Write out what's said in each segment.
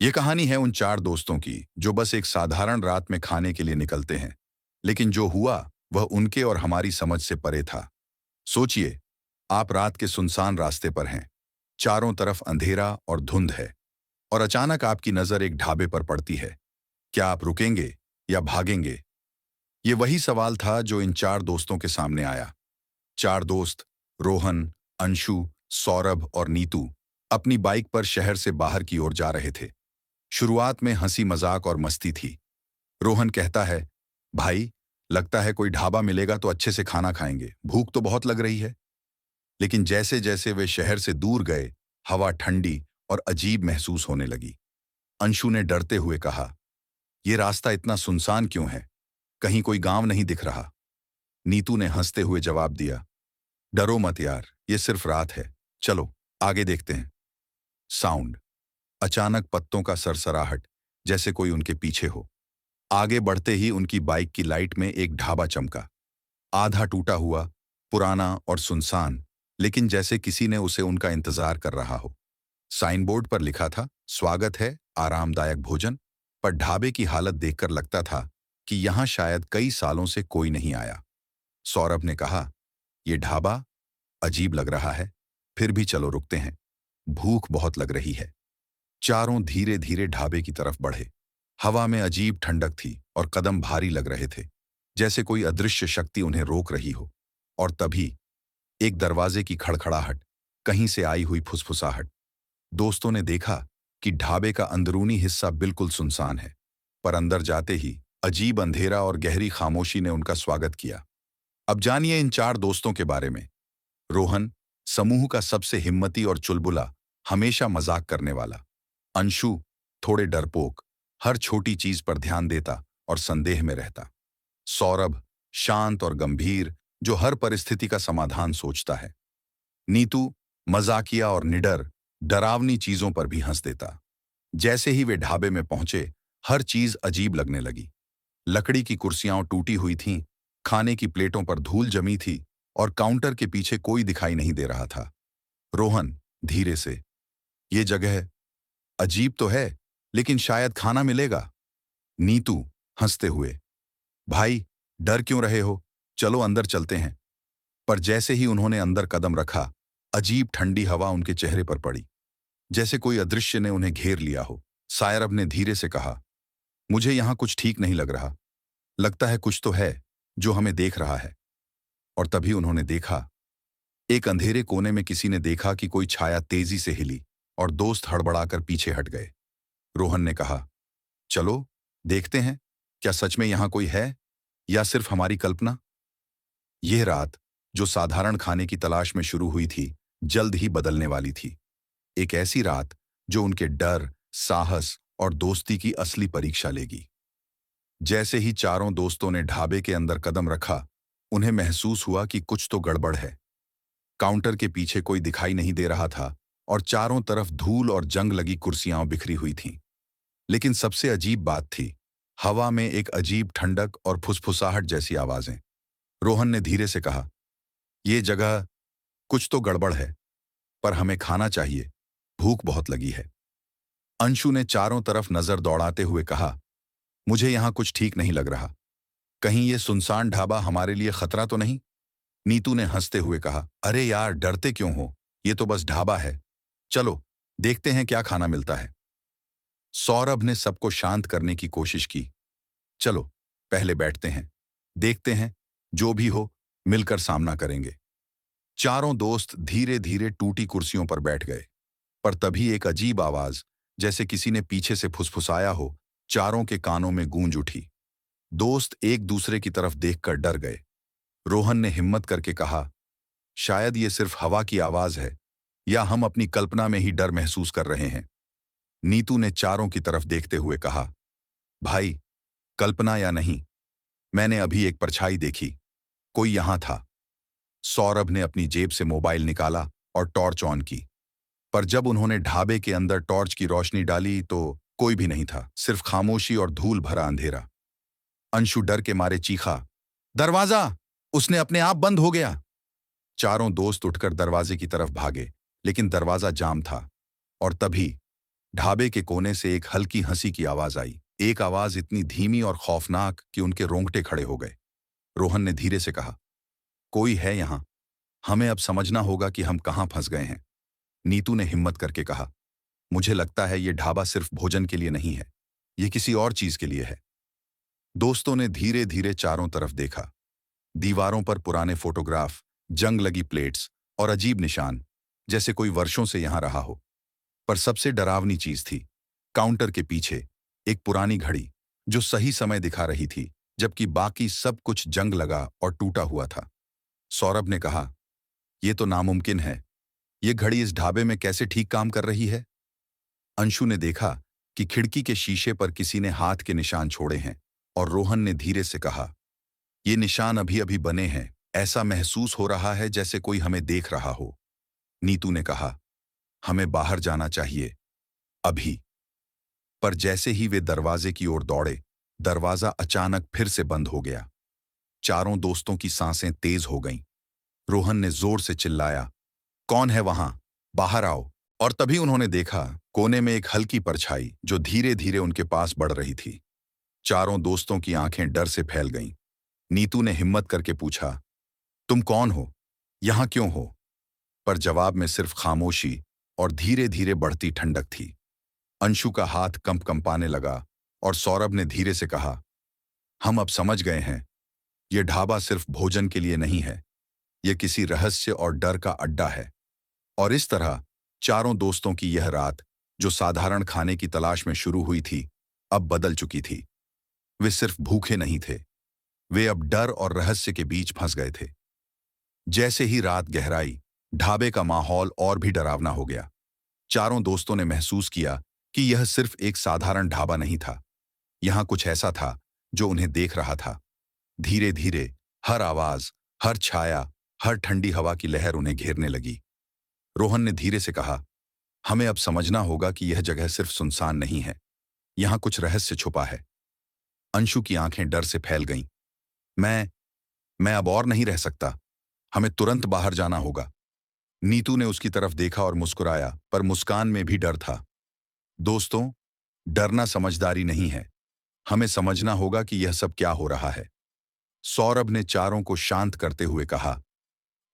ये कहानी है उन चार दोस्तों की जो बस एक साधारण रात में खाने के लिए निकलते हैं, लेकिन जो हुआ वह उनके और हमारी समझ से परे था। सोचिए, आप रात के सुनसान रास्ते पर हैं, चारों तरफ अंधेरा और धुंध है, और अचानक आपकी नजर एक ढाबे पर पड़ती है। क्या आप रुकेंगे या भागेंगे? ये वही सवाल था जो इन चार दोस्तों के सामने आया। चार दोस्त, रोहन, अंशु, सौरभ और नीतू, अपनी बाइक पर शहर से बाहर की ओर जा रहे थे। शुरुआत में हंसी मजाक और मस्ती थी। रोहन कहता है, भाई, लगता है कोई ढाबा मिलेगा तो अच्छे से खाना खाएंगे, भूख तो बहुत लग रही है। लेकिन जैसे जैसे वे शहर से दूर गए, हवा ठंडी और अजीब महसूस होने लगी। अंशु ने डरते हुए कहा, ये रास्ता इतना सुनसान क्यों है? कहीं कोई गांव नहीं दिख रहा। नीतू ने हंसते हुए जवाब दिया, डरो मत यार, ये सिर्फ रात है, चलो आगे देखते हैं। साउंड, अचानक पत्तों का सरसराहट, जैसे कोई उनके पीछे हो। आगे बढ़ते ही उनकी बाइक की लाइट में एक ढाबा चमका। आधा टूटा हुआ, पुराना और सुनसान, लेकिन जैसे किसी ने उसे उनका इंतजार कर रहा हो। साइन बोर्ड पर लिखा था, स्वागत है, आरामदायक भोजन। पर ढाबे की हालत देखकर लगता था कि यहां शायद कई सालों से कोई नहीं आया। सौरभ ने कहा, यह ढाबा अजीब लग रहा है, फिर भी चलो रुकते हैं, भूख बहुत लग रही है। चारों धीरे धीरे ढाबे की तरफ बढ़े। हवा में अजीब ठंडक थी और कदम भारी लग रहे थे, जैसे कोई अदृश्य शक्ति उन्हें रोक रही हो। और तभी एक दरवाजे की खड़खड़ाहट, कहीं से आई हुई फुसफुसाहट। दोस्तों ने देखा कि ढाबे का अंदरूनी हिस्सा बिल्कुल सुनसान है, पर अंदर जाते ही अजीब अंधेरा और गहरी खामोशी ने उनका स्वागत किया। अब जानिए इन चार दोस्तों के बारे में। रोहन, समूह का सबसे हिम्मती और चुलबुला, हमेशा मजाक करने वाला। अंशु, थोड़े डरपोक, हर छोटी चीज पर ध्यान देता और संदेह में रहता। सौरभ, शांत और गंभीर, जो हर परिस्थिति का समाधान सोचता है। नीतू, मजाकिया और निडर, डरावनी चीजों पर भी हंस देता। जैसे ही वे ढाबे में पहुंचे, हर चीज अजीब लगने लगी। लकड़ी की कुर्सियां टूटी हुई थीं, खाने की प्लेटों पर धूल जमी थी, और काउंटर के पीछे कोई दिखाई नहीं दे रहा था। रोहन, धीरे से, ये जगह अजीब तो है, लेकिन शायद खाना मिलेगा। नीतू, हंसते हुए, भाई, डर क्यों रहे हो, चलो अंदर चलते हैं। पर जैसे ही उन्होंने अंदर कदम रखा, अजीब ठंडी हवा उनके चेहरे पर पड़ी, जैसे कोई अदृश्य ने उन्हें घेर लिया हो। सायरभ ने धीरे से कहा, मुझे यहां कुछ ठीक नहीं लग रहा, लगता है कुछ तो है जो हमें देख रहा है। और तभी उन्होंने देखा, एक अंधेरे कोने में किसी ने देखा कि कोई छाया तेजी से हिली, और दोस्त हड़बड़ाकर पीछे हट गए। रोहन ने कहा, चलो देखते हैं, क्या सच में यहां कोई है या सिर्फ हमारी कल्पना। यह रात, जो साधारण खाने की तलाश में शुरू हुई थी, जल्द ही बदलने वाली थी। एक ऐसी रात जो उनके डर, साहस और दोस्ती की असली परीक्षा लेगी। जैसे ही चारों दोस्तों ने ढाबे के अंदर कदम रखा, उन्हें महसूस हुआ कि कुछ तो गड़बड़ है। काउंटर के पीछे कोई दिखाई नहीं दे रहा था, और चारों तरफ धूल और जंग लगी कुर्सियां बिखरी हुई थीं। लेकिन सबसे अजीब बात थी, हवा में एक अजीब ठंडक और फुसफुसाहट जैसी आवाजें। रोहन ने धीरे से कहा, ये जगह, कुछ तो गड़बड़ है, पर हमें खाना चाहिए, भूख बहुत लगी है। अंशु ने चारों तरफ नजर दौड़ाते हुए कहा, मुझे यहां कुछ ठीक नहीं लग रहा, कहीं ये सुनसान ढाबा हमारे लिए खतरा तो नहीं। नीतू ने हंसते हुए कहा, अरे यार, डरते क्यों हो, ये तो बस ढाबा है, चलो देखते हैं क्या खाना मिलता है। सौरभ ने सबको शांत करने की कोशिश की, चलो पहले बैठते हैं, देखते हैं, जो भी हो मिलकर सामना करेंगे। चारों दोस्त धीरे धीरे टूटी कुर्सियों पर बैठ गए। पर तभी एक अजीब आवाज, जैसे किसी ने पीछे से फुसफुसाया हो, चारों के कानों में गूंज उठी। दोस्त एक दूसरे की तरफ देखकर डर गए। रोहन ने हिम्मत करके कहा, शायद ये सिर्फ हवा की आवाज है, या हम अपनी कल्पना में ही डर महसूस कर रहे हैं। नीतू ने चारों की तरफ देखते हुए कहा, भाई, कल्पना या नहीं, मैंने अभी एक परछाई देखी, कोई यहां था। सौरभ ने अपनी जेब से मोबाइल निकाला और टॉर्च ऑन की। पर जब उन्होंने ढाबे के अंदर टॉर्च की रोशनी डाली तो कोई भी नहीं था, सिर्फ खामोशी और धूल भरा अंधेरा। अंशु डर के मारे चीखा, दरवाजा, उसने अपने आप बंद हो गया। चारों दोस्त उठकर दरवाजे की तरफ भागे, लेकिन दरवाजा जाम था। और तभी ढाबे के कोने से एक हल्की हंसी की आवाज आई, एक आवाज इतनी धीमी और खौफनाक कि उनके रोंगटे खड़े हो गए। रोहन ने धीरे से कहा, कोई है यहाँ? हमें अब समझना होगा कि हम कहाँ फंस गए हैं। नीतू ने हिम्मत करके कहा, मुझे लगता है ये ढाबा सिर्फ भोजन के लिए नहीं है, ये किसी और चीज के लिए है। दोस्तों ने धीरे धीरे चारों तरफ देखा। दीवारों पर पुराने फोटोग्राफ, जंग लगी प्लेट्स और अजीब निशान, जैसे कोई वर्षों से यहां रहा हो। पर सबसे डरावनी चीज थी काउंटर के पीछे एक पुरानी घड़ी, जो सही समय दिखा रही थी, जबकि बाकी सब कुछ जंग लगा और टूटा हुआ था। सौरभ ने कहा, यह तो नामुमकिन है। ये घड़ी इस ढाबे में कैसे ठीक काम कर रही है? अंशु ने देखा कि खिड़की के शीशे पर किसी ने हाथ के निशान छोड़े हैं, और रोहन ने धीरे से कहा, ये निशान अभी अभी बने हैं, ऐसा महसूस हो रहा है जैसे कोई हमें देख रहा हो। नीतू ने कहा, हमें बाहर जाना चाहिए, अभी। पर जैसे ही वे दरवाजे की ओर दौड़े, दरवाजा अचानक फिर से बंद हो गया। चारों दोस्तों की सांसें तेज हो गईं। रोहन ने जोर से चिल्लाया, कौन है वहां? बाहर आओ। और तभी उन्होंने देखा कोने में एक हल्की परछाई जो धीरे धीरे उनके पास बढ़ रही थी। चारों दोस्तों की आंखें डर से फैल गईं। नीतू ने हिम्मत करके पूछा, तुम कौन हो? यहां क्यों हो? पर जवाब में सिर्फ खामोशी और धीरे धीरे बढ़ती ठंडक थी। अंशु का हाथ कंपाने लगा और सौरभ ने धीरे से कहा, हम अब समझ गए हैं, यह ढाबा सिर्फ भोजन के लिए नहीं है, यह किसी रहस्य और डर का अड्डा है। और इस तरह चारों दोस्तों की यह रात, जो साधारण खाने की तलाश में शुरू हुई थी, अब बदल चुकी थी। वे सिर्फ भूखे नहीं थे, वे अब डर और रहस्य के बीच फंस गए थे। जैसे ही रात गहराई, ढाबे का माहौल और भी डरावना हो गया। चारों दोस्तों ने महसूस किया कि यह सिर्फ एक साधारण ढाबा नहीं था, यहां कुछ ऐसा था जो उन्हें देख रहा था। धीरे धीरे हर आवाज, हर छाया, हर ठंडी हवा की लहर उन्हें घेरने लगी। रोहन ने धीरे से कहा, हमें अब समझना होगा कि यह जगह सिर्फ सुनसान नहीं है, यहां कुछ रहस्य छुपा है। अंशु की आंखें डर से फैल गईं। मैं अब और नहीं रह सकता, हमें तुरंत बाहर जाना होगा। नीतू ने उसकी तरफ देखा और मुस्कुराया, पर मुस्कान में भी डर था। दोस्तों, डरना समझदारी नहीं है, हमें समझना होगा कि यह सब क्या हो रहा है। सौरभ ने चारों को शांत करते हुए कहा,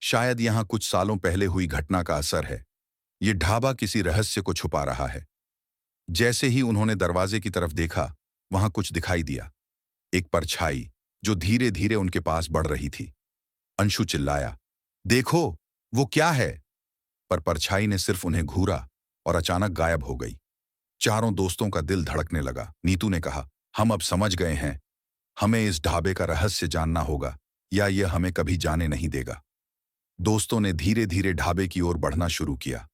शायद यहां कुछ सालों पहले हुई घटना का असर है, यह ढाबा किसी रहस्य को छुपा रहा है। जैसे ही उन्होंने दरवाजे की तरफ देखा, वहां कुछ दिखाई दिया, एक परछाई जो धीरे धीरे उनके पास बढ़ रही थी। अंशु चिल्लाया, देखो, वो क्या है? पर परछाई ने सिर्फ उन्हें घूरा और अचानक गायब हो गई। चारों दोस्तों का दिल धड़कने लगा। नीतू ने कहा, हम अब समझ गए हैं, हमें इस ढाबे का रहस्य जानना होगा, या यह हमें कभी जाने नहीं देगा। दोस्तों ने धीरे धीरे ढाबे की ओर बढ़ना शुरू किया।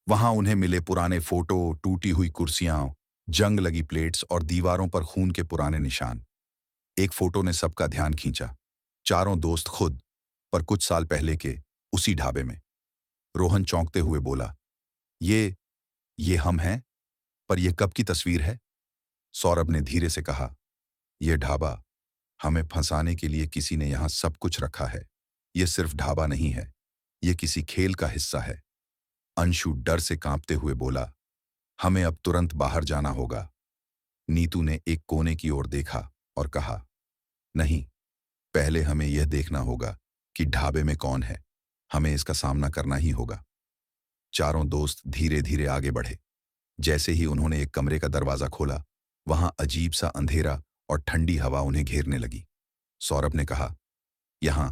वहां उन्हें मिले पुराने फोटो, टूटी हुई कुर्सियां, जंग लगी प्लेट्स और दीवारों पर खून के पुराने निशान। एक फोटो ने सबका ध्यान खींचा। चारों दोस्त खुद, पर कुछ साल पहले के उसी ढाबे में। रोहन चौंकते हुए बोला, ये हम हैं? पर यह कब की तस्वीर है? सौरभ ने धीरे से कहा, यह ढाबा, हमें फंसाने के लिए किसी ने यहां सब कुछ रखा है। यह सिर्फ ढाबा नहीं है, यह किसी खेल का हिस्सा है। अंशु डर से कांपते हुए बोला, हमें अब तुरंत बाहर जाना होगा। नीतू ने एक कोने की ओर देखा और कहा, नहीं, पहले हमें यह देखना होगा कि ढाबे में कौन है, हमें इसका सामना करना ही होगा। चारों दोस्त धीरे धीरे आगे बढ़े। जैसे ही उन्होंने एक कमरे का दरवाजा खोला, वहां अजीब सा अंधेरा और ठंडी हवा उन्हें घेरने लगी। सौरभ ने कहा, यहां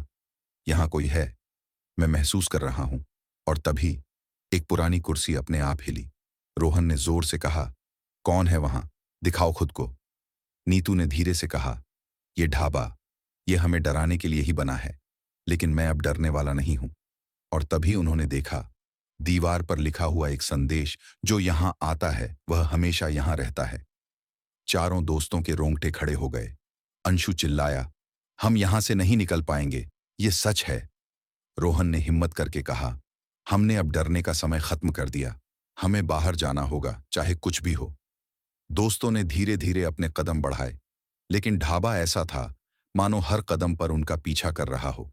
यहां कोई है, मैं महसूस कर रहा हूं। और तभी एक पुरानी कुर्सी अपने आप हिली। रोहन ने जोर से कहा, कौन है वहां? दिखाओ खुद को। नीतू ने धीरे से कहा, यह ढाबा, यह हमें डराने के लिए ही बना है, लेकिन मैं अब डरने वाला नहीं हूं। और तभी उन्होंने देखा दीवार पर लिखा हुआ एक संदेश, जो यहां आता है वह हमेशा यहां रहता है। चारों दोस्तों के रोंगटे खड़े हो गए। अंशु चिल्लाया, हम यहां से नहीं निकल पाएंगे, ये सच है। रोहन ने हिम्मत करके कहा, हमने अब डरने का समय खत्म कर दिया, हमें बाहर जाना होगा, चाहे कुछ भी हो। दोस्तों ने धीरे धीरे अपने कदम बढ़ाए, लेकिन ढाबा ऐसा था मानो हर कदम पर उनका पीछा कर रहा हो।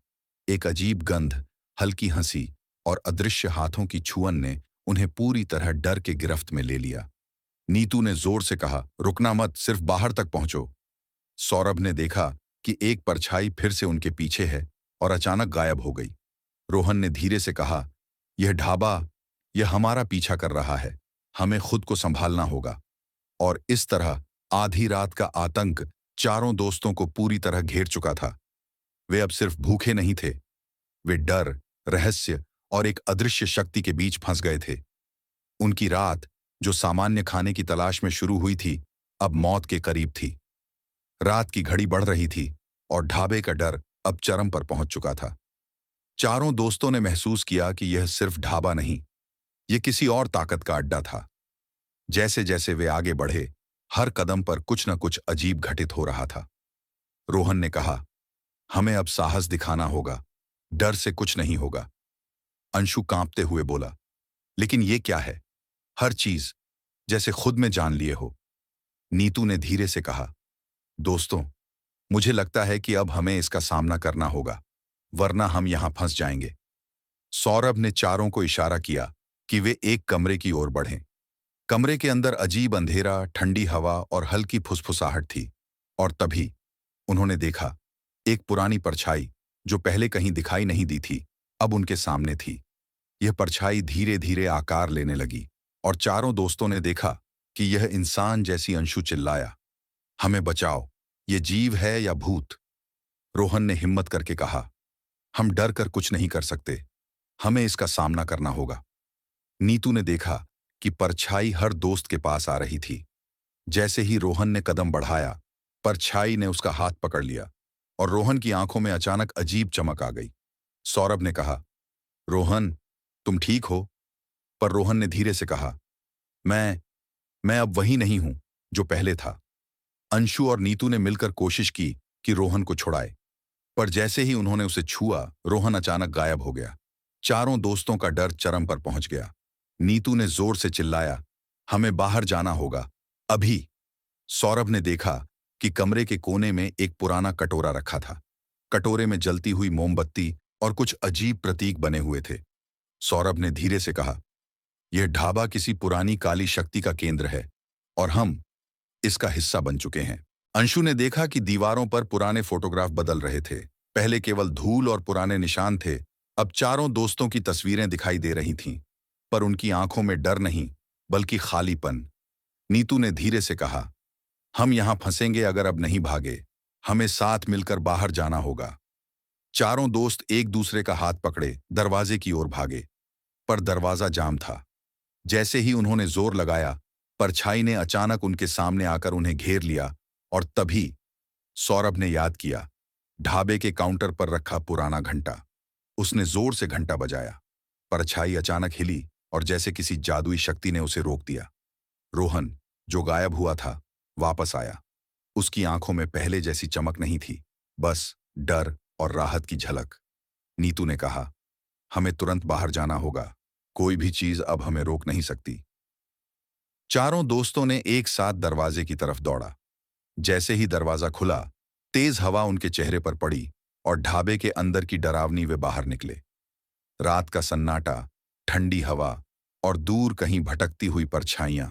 एक अजीब गंध, हल्की हंसी और अदृश्य हाथों की छुअन ने उन्हें पूरी तरह डर के गिरफ्त में ले लिया। नीतू ने जोर से कहा, रुकना मत, सिर्फ बाहर तक पहुंचो। सौरभ ने देखा कि एक परछाई फिर से उनके पीछे है और अचानक गायब हो गई। रोहन ने धीरे से कहा, यह ढाबा, यह हमारा पीछा कर रहा है, हमें खुद को संभालना होगा। और इस तरह आधी रात का आतंक चारों दोस्तों को पूरी तरह घेर चुका था। वे अब सिर्फ भूखे नहीं थे, वे डर, रहस्य और एक अदृश्य शक्ति के बीच फंस गए थे। उनकी रात, जो सामान्य खाने की तलाश में शुरू हुई थी, अब मौत के करीब थी। रात की घड़ी बढ़ रही थी और ढाबे का डर अब चरम पर पहुंच चुका था। चारों दोस्तों ने महसूस किया कि यह सिर्फ ढाबा नहीं, यह किसी और ताकत का अड्डा था। जैसे जैसे वे आगे बढ़े, हर कदम पर कुछ न कुछ अजीब घटित हो रहा था। रोहन ने कहा, हमें अब साहस दिखाना होगा, डर से कुछ नहीं होगा। अंशु कांपते हुए बोला, लेकिन ये क्या है? हर चीज जैसे खुद में जान लिए हो। नीतू ने धीरे से कहा, दोस्तों, मुझे लगता है कि अब हमें इसका सामना करना होगा, वरना हम यहां फंस जाएंगे। सौरभ ने चारों को इशारा किया कि वे एक कमरे की ओर बढ़ें। कमरे के अंदर अजीब अंधेरा, ठंडी हवा और हल्की फुसफुसाहट थी। और तभी उन्होंने देखा, एक पुरानी परछाई जो पहले कहीं दिखाई नहीं दी थी, अब उनके सामने थी। यह परछाई धीरे धीरे आकार लेने लगी और चारों दोस्तों ने देखा कि यह इंसान जैसी। अंशु चिल्लाया, हमें बचाओ, ये जीव है या भूत? रोहन ने हिम्मत करके कहा, हम डर कर कुछ नहीं कर सकते, हमें इसका सामना करना होगा। नीतू ने देखा कि परछाई हर दोस्त के पास आ रही थी। जैसे ही रोहन ने कदम बढ़ाया, परछाई ने उसका हाथ पकड़ लिया और रोहन की आंखों में अचानक अजीब चमक आ गई। सौरभ ने कहा, रोहन, तुम ठीक हो? पर रोहन ने धीरे से कहा, मैं अब वही नहीं हूं जो पहले था। अंशु और नीतू ने मिलकर कोशिश की कि रोहन को छुड़ाए, पर जैसे ही उन्होंने उसे छुआ, रोहन अचानक गायब हो गया। चारों दोस्तों का डर चरम पर पहुंच गया। नीतू ने जोर से चिल्लाया, हमें बाहर जाना होगा, अभी। सौरभ ने देखा कि कमरे के कोने में एक पुराना कटोरा रखा था। कटोरे में जलती हुई मोमबत्ती और कुछ अजीब प्रतीक बने हुए थे। सौरभ ने धीरे से कहा, यह ढाबा किसी पुरानी काली शक्ति का केंद्र है और हम इसका हिस्सा बन चुके हैं। अंशु ने देखा कि दीवारों पर पुराने फोटोग्राफ बदल रहे थे। पहले केवल धूल और पुराने निशान थे, अब चारों दोस्तों की तस्वीरें दिखाई दे रही थीं, पर उनकी आंखों में डर नहीं, बल्कि खालीपन। नीतू ने धीरे से कहा, हम यहां फंसेंगे अगर अब नहीं भागे, हमें साथ मिलकर बाहर जाना होगा। चारों दोस्त एक दूसरे का हाथ पकड़े दरवाजे की ओर भागे, पर दरवाजा जाम था। जैसे ही उन्होंने जोर लगाया, परछाई ने अचानक उनके सामने आकर उन्हें घेर लिया। और तभी सौरभ ने याद किया, ढाबे के काउंटर पर रखा पुराना घंटा। उसने जोर से घंटा बजाया। परछाई अचानक हिली और जैसे किसी जादुई शक्ति ने उसे रोक दिया। रोहन, जो गायब हुआ था, वापस आया। उसकी आंखों में पहले जैसी चमक नहीं थी, बस डर और राहत की झलक। नीतू ने कहा, हमें तुरंत बाहर जाना होगा, कोई भी चीज अब हमें रोक नहीं सकती। चारों दोस्तों ने एक साथ दरवाजे की तरफ दौड़ा। जैसे ही दरवाजा खुला, तेज हवा उनके चेहरे पर पड़ी और ढाबे के अंदर की डरावनी वे बाहर निकले। रात का सन्नाटा, ठंडी हवा और दूर कहीं भटकती हुई परछाइयां।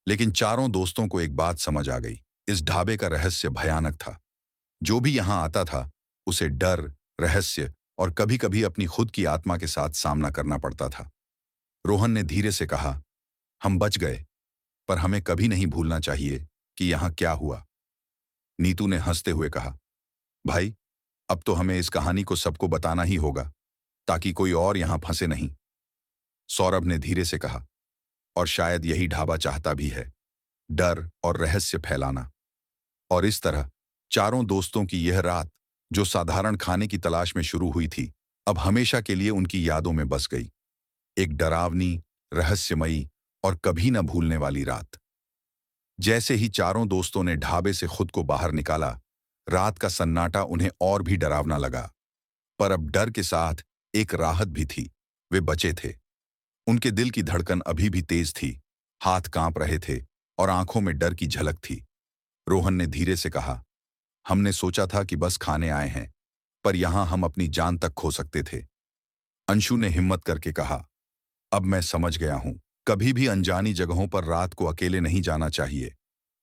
लेकिन चारों दोस्तों को एक बात समझ आ गई, इस ढाबे का रहस्य भयानक था। जो भी यहां आता था, उसे डर, रहस्य और कभी-कभी अपनी खुद की आत्मा के साथ सामना करना पड़ता था। रोहन ने धीरे से कहा, हम बच गए, पर हमें कभी नहीं भूलना चाहिए कि यहां क्या हुआ। नीतू ने हंसते हुए कहा, भाई, अब तो हमें इस कहानी को सबको बताना ही होगा, ताकि कोई और यहां फंसे नहीं। सौरभ ने धीरे से कहा, और शायद यही ढाबा चाहता भी है, डर और रहस्य फैलाना। और इस तरह चारों दोस्तों की यह रात, जो साधारण खाने की तलाश में शुरू हुई थी, अब हमेशा के लिए उनकी यादों में बस गई। एक डरावनी, रहस्यमयी और कभी न भूलने वाली रात। जैसे ही चारों दोस्तों ने ढाबे से खुद को बाहर निकाला, रात का सन्नाटा उन्हें और भी डरावना लगा। पर अब डर के साथ एक राहत भी थी। वे बचे थे। उनके दिल की धड़कन अभी भी तेज थी, हाथ कांप रहे थे और आंखों में डर की झलक थी। रोहन ने धीरे से कहा, हमने सोचा था कि बस खाने आए हैं, पर यहां हम अपनी जान तक खो सकते थे। अंशु ने हिम्मत करके कहा, अब मैं समझ गया हूं, कभी भी अनजानी जगहों पर रात को अकेले नहीं जाना चाहिए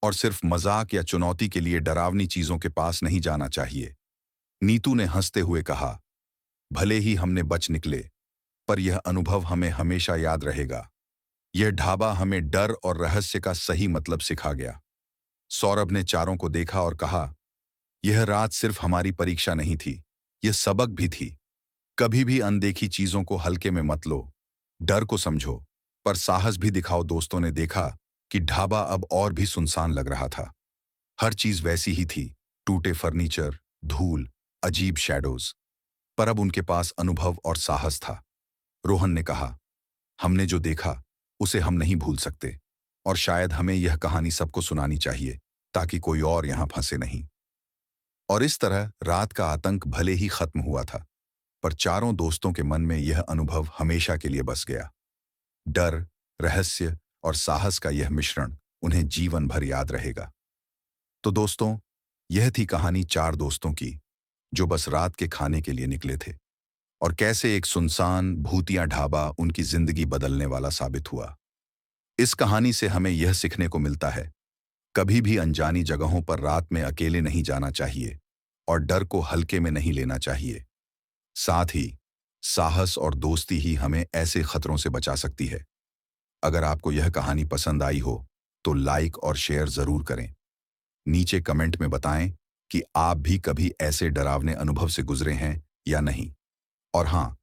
और सिर्फ मजाक या चुनौती के लिए डरावनी चीजों के पास नहीं जाना चाहिए। नीतू ने हंसते हुए कहा, भले ही हमने बच निकले, पर यह अनुभव हमें हमेशा याद रहेगा। यह ढाबा हमें डर और रहस्य का सही मतलब सिखा गया। सौरभ ने चारों को देखा और कहा, यह रात सिर्फ हमारी परीक्षा नहीं थी, यह सबक भी थी। कभी भी अनदेखी चीजों को हल्के में मत लो, डर को समझो, पर साहस भी दिखाओ। दोस्तों ने देखा कि ढाबा अब और भी सुनसान लग रहा था। हर चीज वैसी ही थी, टूटे फर्नीचर, धूल, अजीब शैडोज, पर अब उनके पास अनुभव और साहस था। रोहन ने कहा, हमने जो देखा उसे हम नहीं भूल सकते और शायद हमें यह कहानी सबको सुनानी चाहिए ताकि कोई और यहां फंसे नहीं। और इस तरह रात का आतंक भले ही खत्म हुआ था, पर चारों दोस्तों के मन में यह अनुभव हमेशा के लिए बस गया। डर, रहस्य और साहस का यह मिश्रण उन्हें जीवन भर याद रहेगा। तो दोस्तों, यह थी कहानी चार दोस्तों की जो बस रात के खाने के लिए निकले थे और कैसे एक सुनसान भूतिया ढाबा उनकी जिंदगी बदलने वाला साबित हुआ। इस कहानी से हमें यह सीखने को मिलता है, कभी भी अनजानी जगहों पर रात में अकेले नहीं जाना चाहिए और डर को हल्के में नहीं लेना चाहिए। साथ ही साहस और दोस्ती ही हमें ऐसे खतरों से बचा सकती है। अगर आपको यह कहानी पसंद आई हो तो लाइक और शेयर जरूर करें। नीचे कमेंट में बताएं कि आप भी कभी ऐसे डरावने अनुभव से गुजरे हैं या नहीं। और हाँ,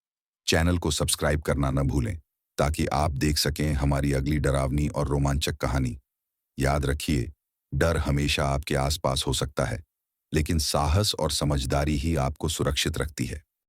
चैनल को सब्सक्राइब करना न भूलें ताकि आप देख सकें हमारी अगली डरावनी और रोमांचक कहानी। याद रखिए, डर हमेशा आपके आसपास हो सकता है, लेकिन साहस और समझदारी ही आपको सुरक्षित रखती है।